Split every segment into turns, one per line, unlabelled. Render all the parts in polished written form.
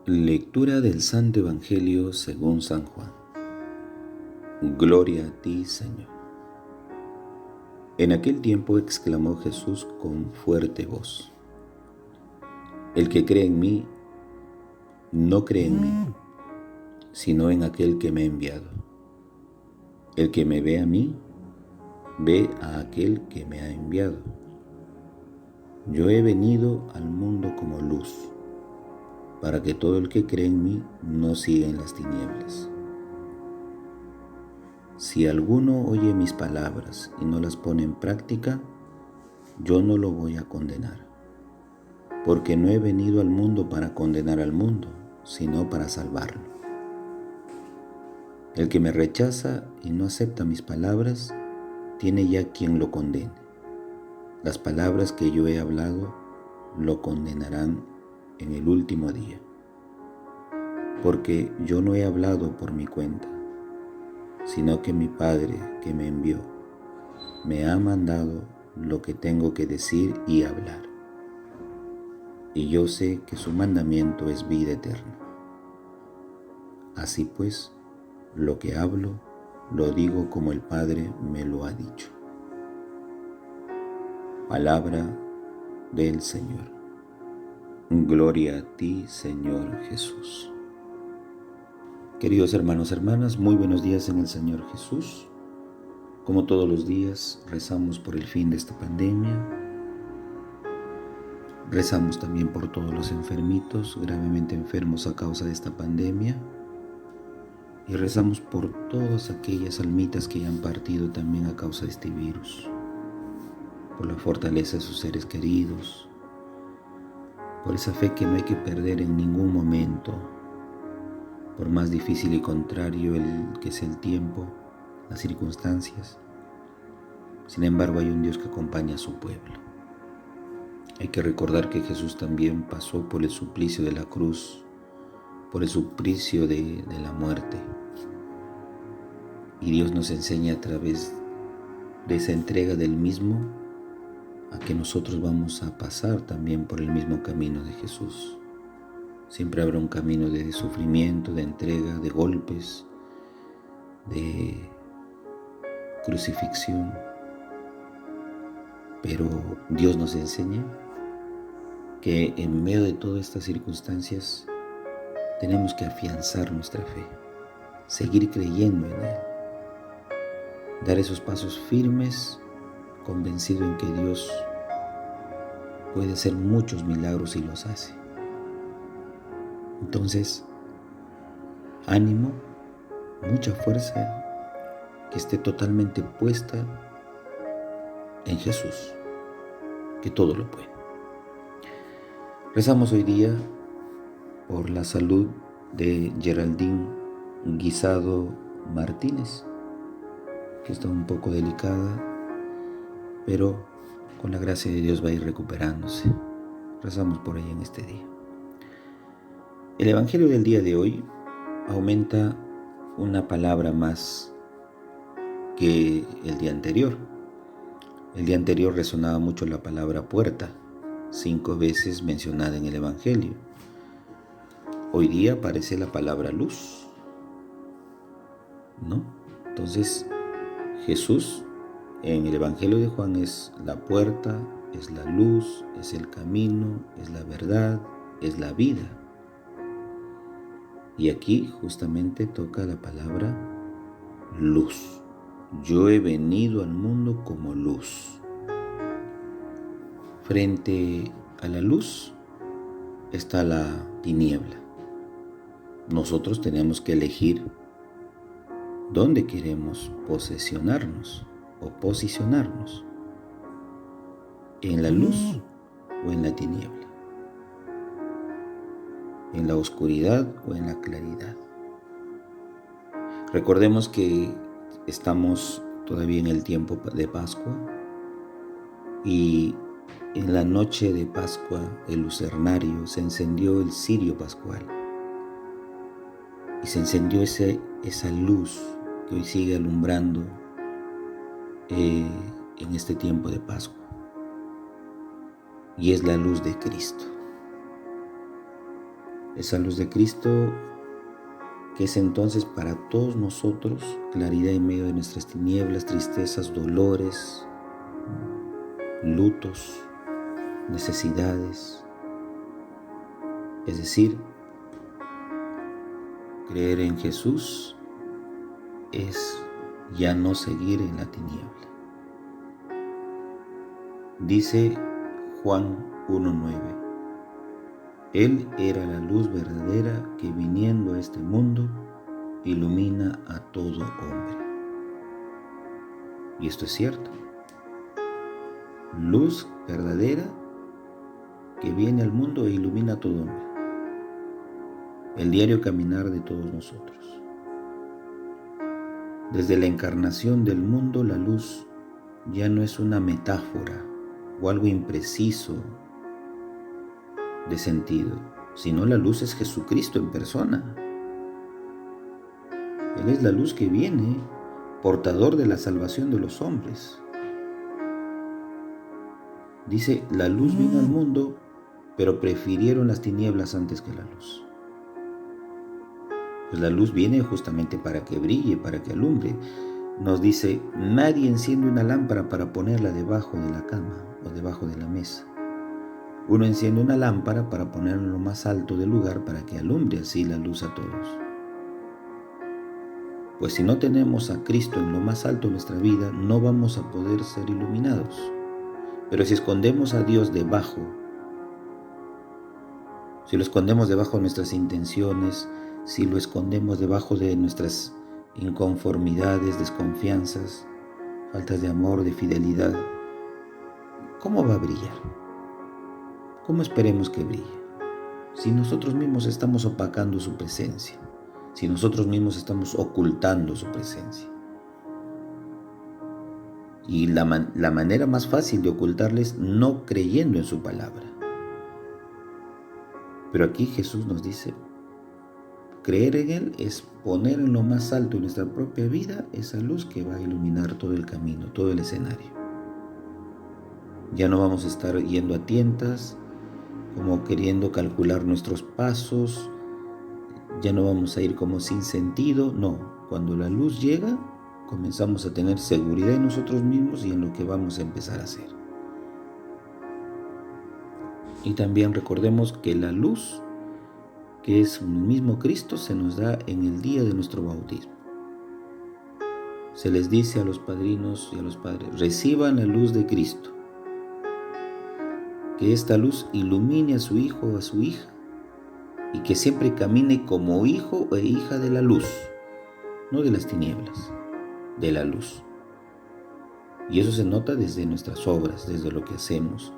Lectura del Santo Evangelio según San Juan. Gloria a ti, Señor. En aquel tiempo exclamó Jesús con fuerte voz: El que cree en mí, no cree en mí, sino en aquel que me ha enviado. El que me ve a mí, ve a aquel que me ha enviado. Yo he venido al mundo como luz, para que todo el que cree en mí no siga en las tinieblas. Si alguno oye mis palabras y no las pone en práctica, yo no lo voy a condenar, porque no he venido al mundo para condenar al mundo, sino para salvarlo. El que me rechaza y no acepta mis palabras, tiene ya quien lo condene. Las palabras que yo he hablado lo condenarán en el último día, porque yo no he hablado por mi cuenta, sino que mi Padre que me envió me ha mandado lo que tengo que decir y hablar. Y yo sé que su mandamiento es vida eterna. Así pues, lo que hablo, lo digo como el Padre me lo ha dicho. Palabra del Señor. Gloria a ti, Señor Jesús. Queridos hermanos, hermanas, muy buenos días en el Señor Jesús. Como todos los días, rezamos por el fin de esta pandemia. Rezamos también por todos los enfermitos, gravemente enfermos a causa de esta pandemia. Y rezamos por todas aquellas almitas que ya han partido también a causa de este virus, por la fortaleza de sus seres queridos, por esa fe que no hay que perder en ningún momento, por más difícil y contrario que sea el tiempo, las circunstancias. Sin embargo, hay un Dios que acompaña a su pueblo. Hay que recordar que Jesús también pasó por el suplicio de la cruz, por el suplicio de la muerte. Y Dios nos enseña a través de esa entrega del mismo a que nosotros vamos a pasar también por el mismo camino de Jesús. Siempre habrá un camino de sufrimiento, de entrega, de golpes, de crucifixión. Pero Dios nos enseña que en medio de todas estas circunstancias tenemos que afianzar nuestra fe, seguir creyendo en Él, dar esos pasos firmes, convencido en que Dios puede hacer muchos milagros y los hace. Entonces, ánimo, mucha fuerza que esté totalmente puesta en Jesús, que todo lo puede. Rezamos hoy día por la salud de Geraldine Guisado Martínez, que está un poco delicada, pero con la gracia de Dios va a ir recuperándose. Rezamos por ella en este día. El Evangelio del día de hoy aumenta una palabra más que el día anterior. El día anterior resonaba mucho la palabra puerta, 5 veces mencionada en el Evangelio. Hoy día aparece la palabra luz, ¿no? Entonces, Jesús en el Evangelio de Juan es la puerta, es la luz, es el camino, es la verdad, es la vida. Y aquí justamente toca la palabra luz. Yo he venido al mundo como luz. Frente a la luz está la tiniebla. Nosotros tenemos que elegir dónde queremos posicionarnos, en la luz o en la tiniebla, en la oscuridad o en la claridad. Recordemos que estamos todavía en el tiempo de Pascua y en la noche de Pascua, el lucernario, se encendió el cirio pascual y se encendió esa luz que hoy sigue alumbrando en este tiempo de Pascua, y es la luz de Cristo. Esa luz de Cristo que es entonces para todos nosotros claridad en medio de nuestras tinieblas, tristezas, dolores, lutos, necesidades. Es decir, creer en Jesús es ya no seguir en la tiniebla. Dice Juan 1:9, Él era la luz verdadera que viniendo a este mundo ilumina a todo hombre. Y esto es cierto. Luz verdadera que viene al mundo e ilumina a todo hombre. El diario caminar de todos nosotros. Desde la encarnación del mundo, la luz ya no es una metáfora o algo impreciso de sentido, sino la luz es Jesucristo en persona. Él es la luz que viene, portador de la salvación de los hombres. Dice, la luz vino al mundo, pero prefirieron las tinieblas antes que la luz. Pues la luz viene justamente para que brille, para que alumbre. Nos dice, nadie enciende una lámpara para ponerla debajo de la cama o debajo de la mesa. Uno enciende una lámpara para ponerla en lo más alto del lugar para que alumbre así la luz a todos. Pues si no tenemos a Cristo en lo más alto de nuestra vida, no vamos a poder ser iluminados. Pero si escondemos a Dios debajo, si lo escondemos debajo de nuestras intenciones, si lo escondemos debajo de nuestras inconformidades, desconfianzas, faltas de amor, de fidelidad, ¿cómo va a brillar? ¿Cómo esperemos que brille? Si nosotros mismos estamos opacando su presencia, si nosotros mismos estamos ocultando su presencia. Y la manera más fácil de ocultarle es no creyendo en su palabra. Pero aquí Jesús nos dice, creer en Él es poner en lo más alto de nuestra propia vida esa luz que va a iluminar todo el camino, todo el escenario. Ya no vamos a estar yendo a tientas, como queriendo calcular nuestros pasos, ya no vamos a ir como sin sentido, no. Cuando la luz llega, comenzamos a tener seguridad en nosotros mismos y en lo que vamos a empezar a hacer. Y también recordemos que la luz, que es el mismo Cristo, se nos da en el día de nuestro bautismo. Se les dice a los padrinos y a los padres, reciban la luz de Cristo. Que esta luz ilumine a su hijo o a su hija y que siempre camine como hijo e hija de la luz, no de las tinieblas, de la luz. Y eso se nota desde nuestras obras, desde lo que hacemos.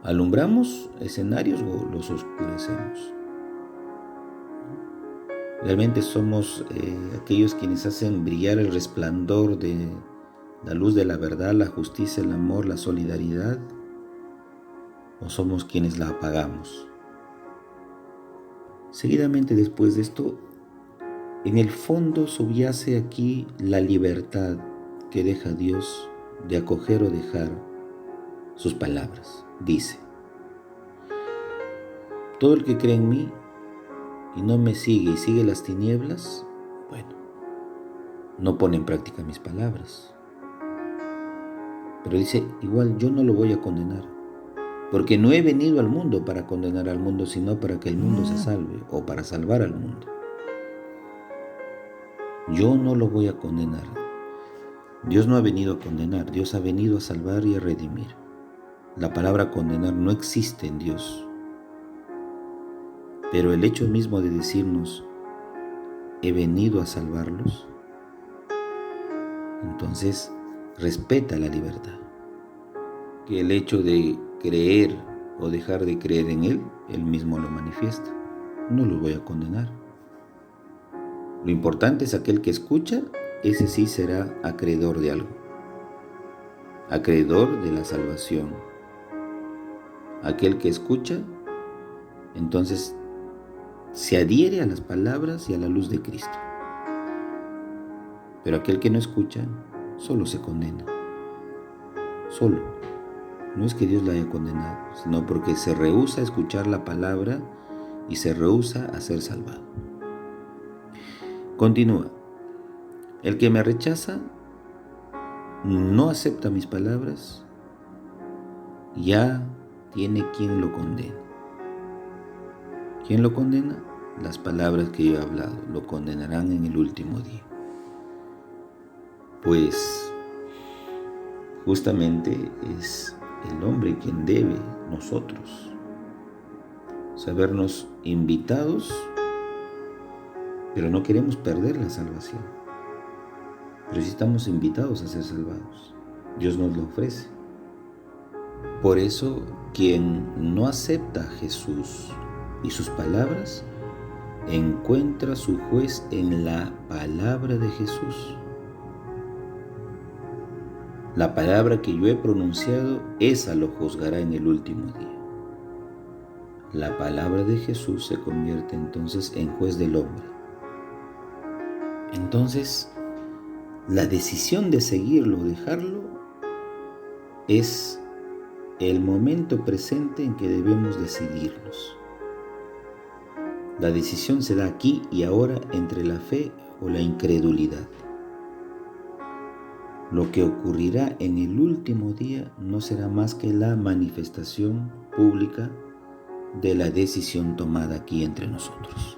¿Alumbramos escenarios o los oscurecemos? Realmente somos aquellos quienes hacen brillar el resplandor de la luz de la verdad, la justicia, el amor, la solidaridad, ¿o somos quienes la apagamos? Seguidamente después de esto, en el fondo subyace aquí la libertad que deja Dios de acoger o dejar sus palabras. Dice, todo el que cree en mí y no me sigue y sigue las tinieblas, bueno, no pone en práctica mis palabras. Pero dice, igual yo no lo voy a condenar, porque no he venido al mundo para condenar al mundo, sino para que el mundo se salve, o para salvar al mundo. Yo no lo voy a condenar. Dios no ha venido a condenar, Dios ha venido a salvar y a redimir. La palabra condenar no existe en Dios. Pero el hecho mismo de decirnos, he venido a salvarlos, entonces respeta la libertad. Que el hecho de creer o dejar de creer en Él, Él mismo lo manifiesta. No lo voy a condenar. Lo importante es aquel que escucha, ese sí será acreedor de algo. Acreedor de la salvación. Aquel que escucha, entonces se adhiere a las palabras y a la luz de Cristo. Pero aquel que no escucha, solo se condena. Solo. No es que Dios la haya condenado, sino porque se rehúsa a escuchar la palabra y se rehúsa a ser salvado. Continúa. El que me rechaza, no acepta mis palabras, ya tiene quien lo condena. ¿Quién lo condena? Las palabras que yo he hablado lo condenarán en el último día. Pues justamente es el hombre quien debe, nosotros, sabernos invitados, pero no queremos perder la salvación. Pero sí estamos invitados a ser salvados. Dios nos lo ofrece. Por eso, quien no acepta a Jesús y sus palabras, encuentra su juez en la palabra de Jesús. La palabra que yo he pronunciado, esa lo juzgará en el último día. La palabra de Jesús se convierte entonces en juez del hombre. Entonces, la decisión de seguirlo o dejarlo es el momento presente en que debemos decidirnos. La decisión se da aquí y ahora entre la fe o la incredulidad. Lo que ocurrirá en el último día no será más que la manifestación pública de la decisión tomada aquí entre nosotros.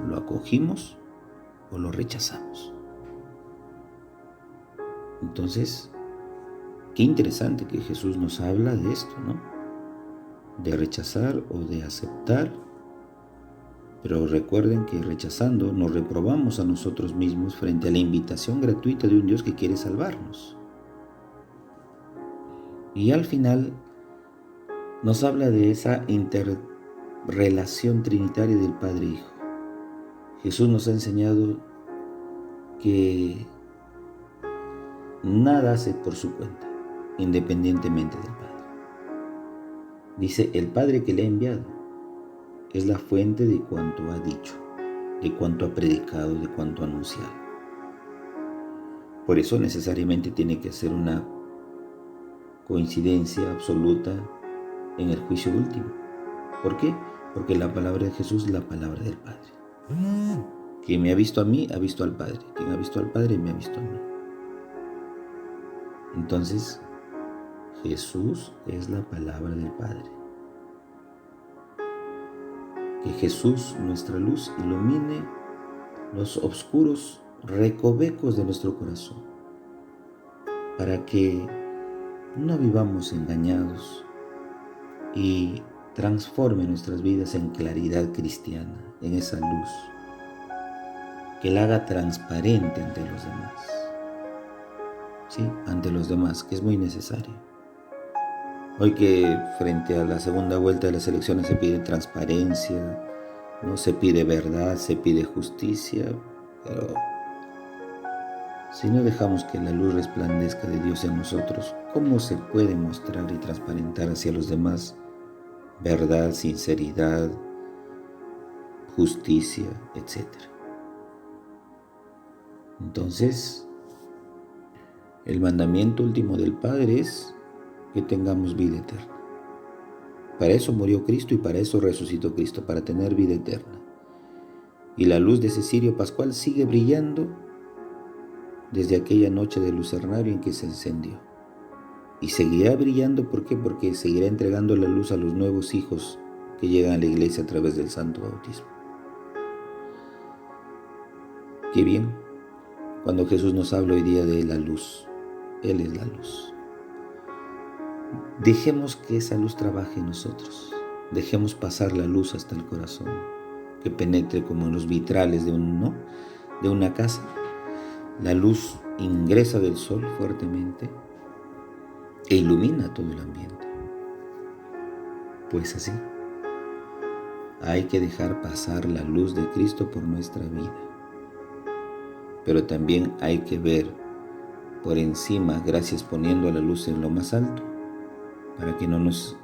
¿Lo acogimos o lo rechazamos? Entonces, qué interesante que Jesús nos habla de esto, ¿no? De rechazar o de aceptar. Pero recuerden que rechazando nos reprobamos a nosotros mismos frente a la invitación gratuita de un Dios que quiere salvarnos. Y al final nos habla de esa interrelación trinitaria del Padre e Hijo. Jesús nos ha enseñado que nada hace por su cuenta, independientemente del Padre. Dice, el Padre que le ha enviado es la fuente de cuanto ha dicho, de cuanto ha predicado, de cuanto ha anunciado. Por eso necesariamente tiene que ser una coincidencia absoluta en el juicio último. ¿Por qué? Porque la palabra de Jesús es la palabra del Padre. Quien me ha visto a mí, ha visto al Padre. Quien ha visto al Padre, me ha visto a mí. Entonces, Jesús es la palabra del Padre. Que Jesús, nuestra luz, ilumine los oscuros recovecos de nuestro corazón, para que no vivamos engañados y transforme nuestras vidas en claridad cristiana, en esa luz, que la haga transparente ante los demás. Sí, ante los demás, que es muy necesario. Hoy que frente a la segunda vuelta de las elecciones se pide transparencia, ¿no? Se pide verdad, se pide justicia, pero si no dejamos que la luz resplandezca de Dios en nosotros, ¿cómo se puede mostrar y transparentar hacia los demás verdad, sinceridad, justicia, etcétera? Entonces, el mandamiento último del Padre es que tengamos vida eterna. Para eso murió Cristo y para eso resucitó Cristo, para tener vida eterna. Y la luz de ese cirio pascual sigue brillando desde aquella noche de lucernario en que se encendió. Y seguirá brillando, ¿por qué? Porque seguirá entregando la luz a los nuevos hijos que llegan a la iglesia a través del santo bautismo. Qué bien, cuando Jesús nos habla hoy día de la luz. Él es la luz. Dejemos que esa luz trabaje en nosotros. Dejemos pasar la luz hasta el corazón, que penetre como en los vitrales de una casa. La luz ingresa del sol fuertemente e ilumina todo el ambiente. Pues así, hay que dejar pasar la luz de Cristo por nuestra vida. Pero también hay que ver por encima, gracias poniendo la luz en lo más alto, para que no nos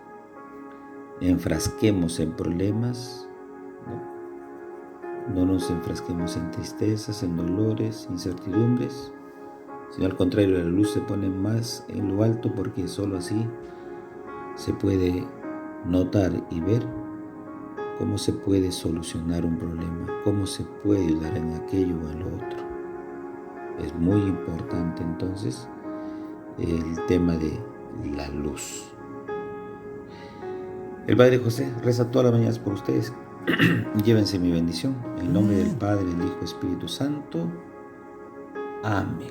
enfrasquemos en problemas, no nos enfrasquemos en tristezas, en dolores, incertidumbres, sino al contrario, la luz se pone más en lo alto, porque solo así se puede notar y ver cómo se puede solucionar un problema, cómo se puede ayudar en aquello o en lo otro. Es muy importante entonces el tema de la luz. El Padre José reza todas las mañanas por ustedes. Llévense mi bendición. En el nombre del Padre, del Hijo, Espíritu Santo. Amén.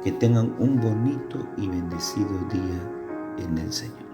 Que tengan un bonito y bendecido día en el Señor.